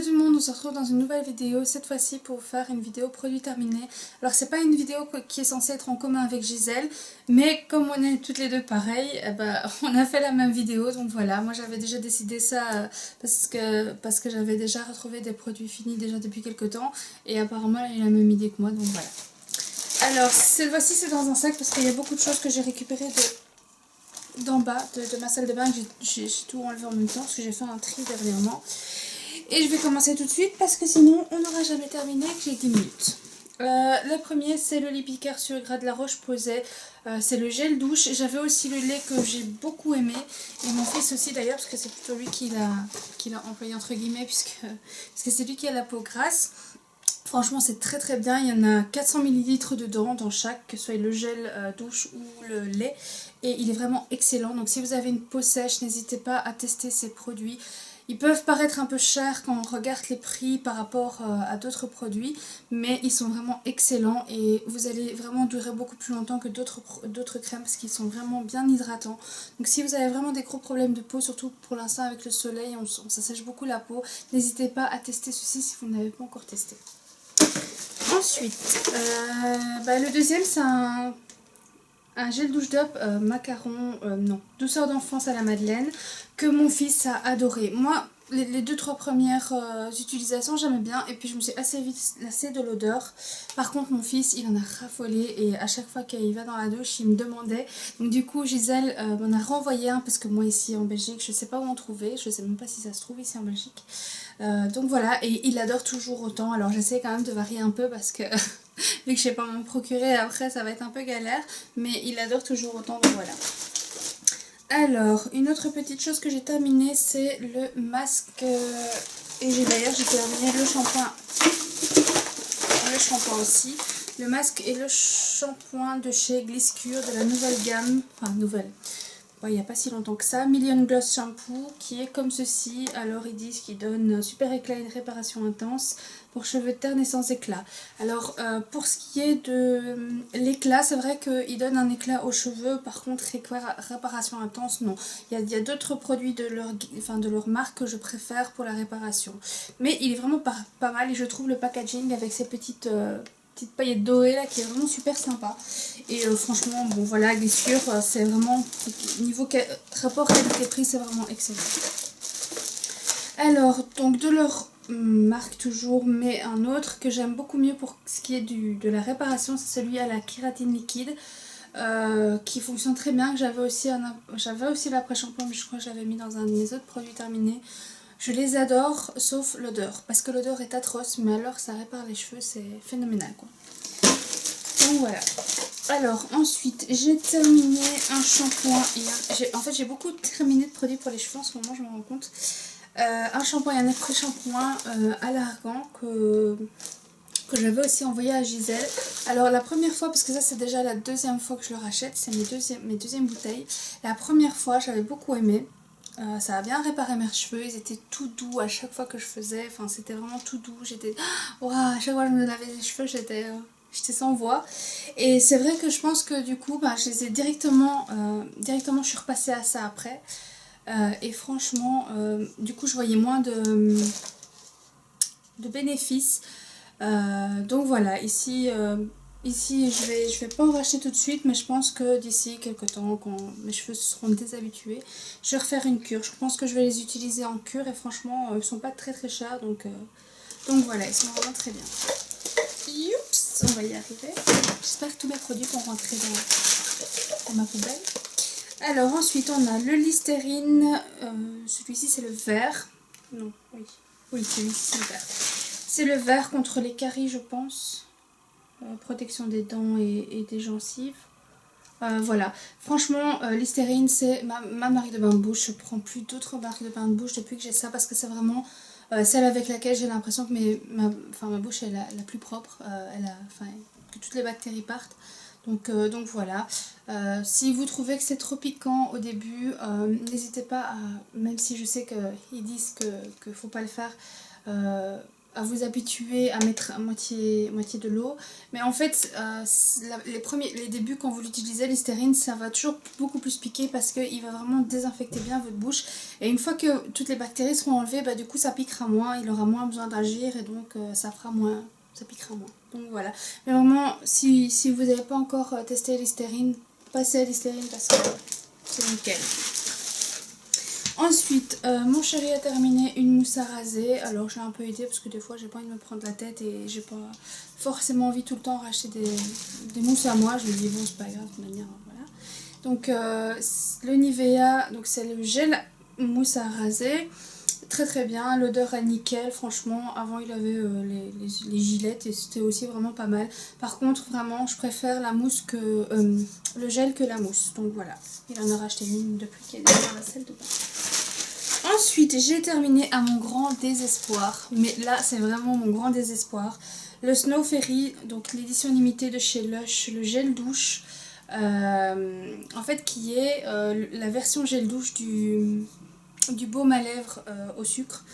tout le monde, on se retrouve dans une nouvelle vidéo, cette fois-ci pour faire une vidéo produit terminé. Alors c'est pas une vidéo qui est censée être en commun avec Gisèle, mais comme on est toutes les deux pareilles, on a fait la même vidéo, donc voilà. Moi j'avais déjà décidé ça parce que j'avais déjà retrouvé des produits finis déjà depuis quelques temps, et apparemment elle a eu la même idée que moi, donc voilà. Alors cette fois-ci c'est dans un sac parce qu'il y a beaucoup de choses que j'ai récupérées d'en bas de ma salle de bain. J'ai tout enlevé en même temps parce que j'ai fait un tri dernièrement. Et je vais commencer tout de suite parce que sinon on n'aura jamais terminé, que j'ai 10 minutes. Le premier c'est le Lipicare sur Gras de la Roche-Posay, c'est le gel douche. J'avais aussi le lait que j'ai beaucoup aimé, et mon fils aussi d'ailleurs, parce que c'est plutôt lui qui l'a employé entre guillemets, parce que c'est lui qui a la peau grasse. Franchement c'est très très bien, il y en a 400 ml dedans dans chaque, que ce soit le gel douche ou le lait, et il est vraiment excellent. Donc si vous avez une peau sèche, n'hésitez pas à tester ces produits. Ils peuvent paraître un peu chers quand on regarde les prix par rapport à d'autres produits, mais ils sont vraiment excellents et vous allez vraiment durer beaucoup plus longtemps que d'autres crèmes parce qu'ils sont vraiment bien hydratants. Donc si vous avez vraiment des gros problèmes de peau, surtout pour l'instant avec le soleil, ça sèche beaucoup la peau, n'hésitez pas à tester ceci si vous n'avez pas encore testé. Ensuite, le deuxième c'est un gel douche d'op macaron, non, douceur d'enfance à la madeleine, que mon fils a adoré. Moi, les 2-3 premières utilisations, j'aimais bien, et puis je me suis assez vite lassée de l'odeur. Par contre, mon fils, il en a raffolé, et à chaque fois qu'il va dans la douche, il me demandait. Donc du coup, Gisèle m'en a renvoyé un, parce que moi ici en Belgique, je ne sais pas où en trouver, je ne sais même pas si ça se trouve ici en Belgique. Donc voilà, et il adore toujours autant. Alors j'essaie quand même de varier un peu parce que vu que je ne sais pas m'en procurer après, ça va être un peu galère, mais il adore toujours autant, donc voilà. Alors, une autre petite chose que j'ai terminée, c'est le masque, et j'ai terminé le shampoing aussi, le masque et le shampoing de chez Glisscure de la nouvelle gamme, enfin nouvelle, il n'y a pas si longtemps que ça, Million Gloss Shampoo, qui est comme ceci. Alors ils disent qu'il donne un super éclat et une réparation intense pour cheveux ternes et sans éclat. Alors pour ce qui est de l'éclat, c'est vrai qu'il donne un éclat aux cheveux, par contre réparation intense, non. Il y a d'autres produits de leur marque que je préfère pour la réparation. Mais il est vraiment pas mal, et je trouve le packaging avec ces petites paillettes dorées là qui est vraiment super sympa. Et franchement, bon voilà, Glissure, c'est vraiment, niveau rapport qualité-prix, c'est vraiment excellent. Alors, donc de leur marque toujours, mais un autre que j'aime beaucoup mieux pour ce qui est de la réparation, c'est celui à la kératine liquide, qui fonctionne très bien, que j'avais aussi l'après-shampoing, mais je crois que j'avais mis dans un de mes autres produits terminés. Je les adore, sauf l'odeur, parce que l'odeur est atroce, mais alors ça répare les cheveux, c'est phénoménal quoi. Donc voilà. Alors ensuite j'ai terminé un shampoing en fait j'ai beaucoup terminé de produits pour les cheveux en ce moment, je me rends compte. Un shampoing et un après-shampoing à l'argan que j'avais aussi envoyé à Gisèle. Alors la première fois, parce que ça c'est déjà la deuxième fois que je le rachète, c'est mes deuxièmes bouteilles. La première fois j'avais beaucoup aimé. Ça a bien réparé mes cheveux, ils étaient tout doux à chaque fois que je faisais, enfin c'était vraiment tout doux, à chaque fois que je me lavais les cheveux j'étais sans voix. Et c'est vrai que je pense que du coup je les ai directement je suis repassée à ça après, et franchement du coup je voyais moins de bénéfices. Donc voilà, ici je vais pas en racheter tout de suite, mais je pense que d'ici quelques temps, quand mes cheveux se seront déshabitués, je vais refaire une cure. Je pense que je vais les utiliser en cure, et franchement ils sont pas très très chers, donc voilà, ils sont vraiment très bien. Youps, on va y arriver. J'espère que tous mes produits vont rentrer dans ma poubelle. Alors ensuite on a le Listerine, celui-ci c'est le vert. Non, oui celui-ci c'est le vert. C'est le vert contre les caries je pense. Protection des dents et des gencives. Voilà, franchement Listerine c'est ma marque de bain de bouche. Je prends plus d'autres marques de bain de bouche depuis que j'ai ça, parce que c'est vraiment celle avec laquelle j'ai l'impression que ma bouche est la plus propre, que toutes les bactéries partent. Donc voilà, si vous trouvez que c'est trop piquant au début, n'hésitez pas à, même si je sais qu'ils disent que faut pas le faire, à vous habituer à mettre à moitié de l'eau. Mais en fait, les débuts quand vous l'utilisez, Listerine, ça va toujours beaucoup plus piquer parce qu'il va vraiment désinfecter bien votre bouche. Et une fois que toutes les bactéries seront enlevées, bah, du coup ça piquera moins, il aura moins besoin d'agir et donc ça piquera moins. Donc voilà. Mais vraiment, si vous n'avez pas encore testé Listerine, passez à Listerine parce que c'est nickel. Ensuite, mon chéri a terminé une mousse à raser. Alors j'ai un peu aidé parce que des fois j'ai pas envie de me prendre la tête et j'ai pas forcément envie tout le temps racheter des mousses à moi. Je me dis bon c'est pas grave de manière, voilà. Donc le Nivea, donc c'est le gel mousse à raser. Très très bien, l'odeur est nickel, franchement. Avant il avait les gilettes et c'était aussi vraiment pas mal. Par contre vraiment je préfère la mousse que le gel que la mousse. Donc voilà, il en a racheté une depuis qu'il est dans la salle de bain. Ensuite, j'ai terminé à mon grand désespoir, mais là c'est vraiment mon grand désespoir, le Snow Fairy, donc l'édition limitée de chez Lush, le gel douche, en fait qui est la version gel douche du baume à lèvres au sucre,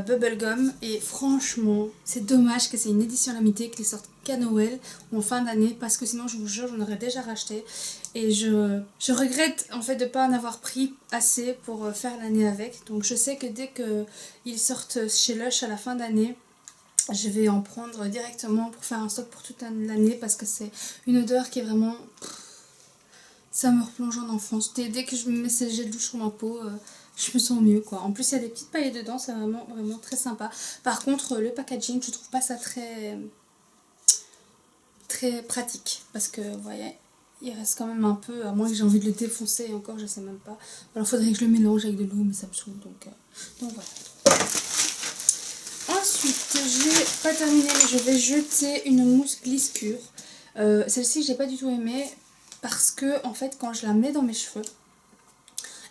Bubblegum, et franchement c'est dommage que c'est une édition limitée, qu'il sorte qu'à Noël ou en fin d'année, parce que sinon je vous jure j'en aurais déjà racheté et je regrette en fait de ne pas en avoir pris assez pour faire l'année avec. Donc je sais que dès qu'ils sortent chez Lush à la fin d'année, je vais en prendre directement pour faire un stock pour toute l'année, parce que c'est une odeur qui est vraiment... ça me replonge en enfance. Dès que je me mets ce gel douche sur ma peau, je me sens mieux quoi. En plus il y a des petites paillettes dedans, c'est vraiment très sympa. Par contre le packaging, je trouve pas ça très pratique, parce que vous voyez il reste quand même un peu, à moins que j'ai envie de le défoncer, et encore je sais même pas. Alors il faudrait que je le mélange avec de l'eau, mais ça me saoule, donc voilà. Ensuite j'ai pas terminé, mais je vais jeter une mousse Glisscure. Celle-ci j'ai pas du tout aimé, parce que en fait quand je la mets dans mes cheveux,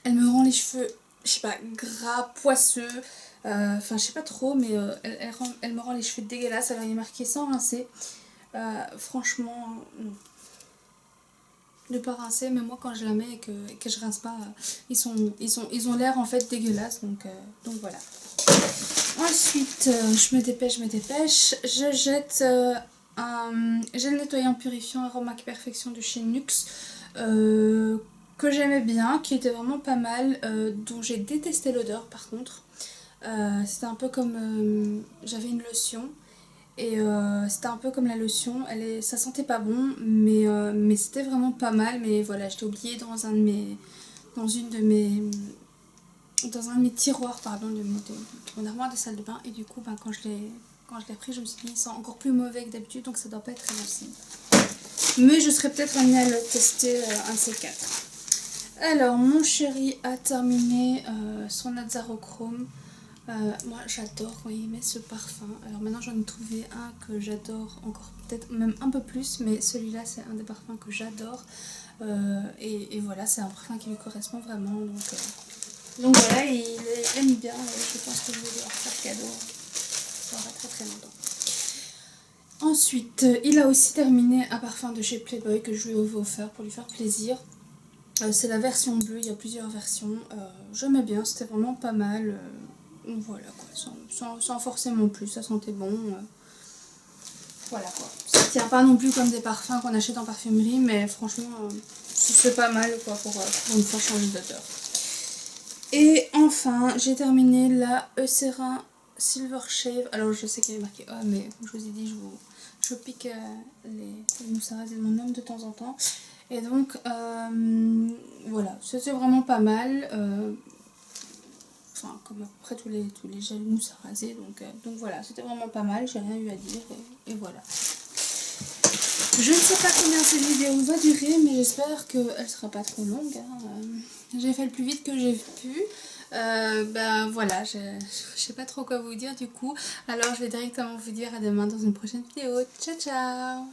elle me rend les cheveux, je sais pas, gras, poisseux, enfin je sais pas trop, mais elle me rend les cheveux dégueulasses. Alors il est marqué sans rincer, franchement non. Ne pas rincer, mais moi quand je la mets et que je rince pas, ils ont l'air en fait dégueulasses, donc voilà. Ensuite je me dépêche, je jette un gel nettoyant purifiant Aromac Perfection de chez Nuxe, que j'aimais bien, qui était vraiment pas mal, dont j'ai détesté l'odeur par contre. C'était un peu comme... j'avais une lotion, et c'était un peu comme la lotion, ça sentait pas bon, mais c'était vraiment pas mal. Mais voilà, je l'ai oublié dans un de mes tiroirs, pardon, de mon armoire de salle de bain, et du coup quand je l'ai pris, je me suis dit il sent encore plus mauvais que d'habitude, donc ça doit pas être très bon signe. Mais je serais peut-être amenée à le tester un de ces quatre. Alors mon chéri a terminé son Azzarochrome. Moi j'adore quand il met ce parfum. Alors maintenant j'en ai trouvé un que j'adore encore, peut-être même un peu plus, mais celui-là c'est un des parfums que j'adore, et voilà, c'est un parfum qui lui correspond vraiment, donc voilà, il aime bien, je pense que je vais devoir faire cadeau, ça aura très longtemps. Ensuite il a aussi terminé un parfum de chez Playboy que je lui ai offert pour lui faire plaisir. C'est la version bleue, il y a plusieurs versions, j'aimais bien, c'était vraiment pas mal. Voilà quoi, sans forcément plus, ça sentait bon. Voilà quoi. Ça tient pas non plus comme des parfums qu'on achète en parfumerie, mais franchement, c'est pas mal quoi pour une fois changer d'odeur. Et enfin, j'ai terminé la Eucerin Silver Shave. Alors je sais qu'il y avait marqué oh, mais comme je vous ai dit, je pique les mousses à raser de mon homme de temps en temps. Et donc, voilà, c'était vraiment pas mal. Enfin, comme à peu près tous les gels mousse à raser, donc voilà, c'était vraiment pas mal, j'ai rien eu à dire, et voilà. Je ne sais pas combien cette vidéo va durer, mais j'espère qu'elle sera pas trop longue, hein. J'ai fait le plus vite que j'ai pu. Ben voilà, je sais pas trop quoi vous dire du coup, alors je vais directement vous dire à demain dans une prochaine vidéo. Ciao ciao.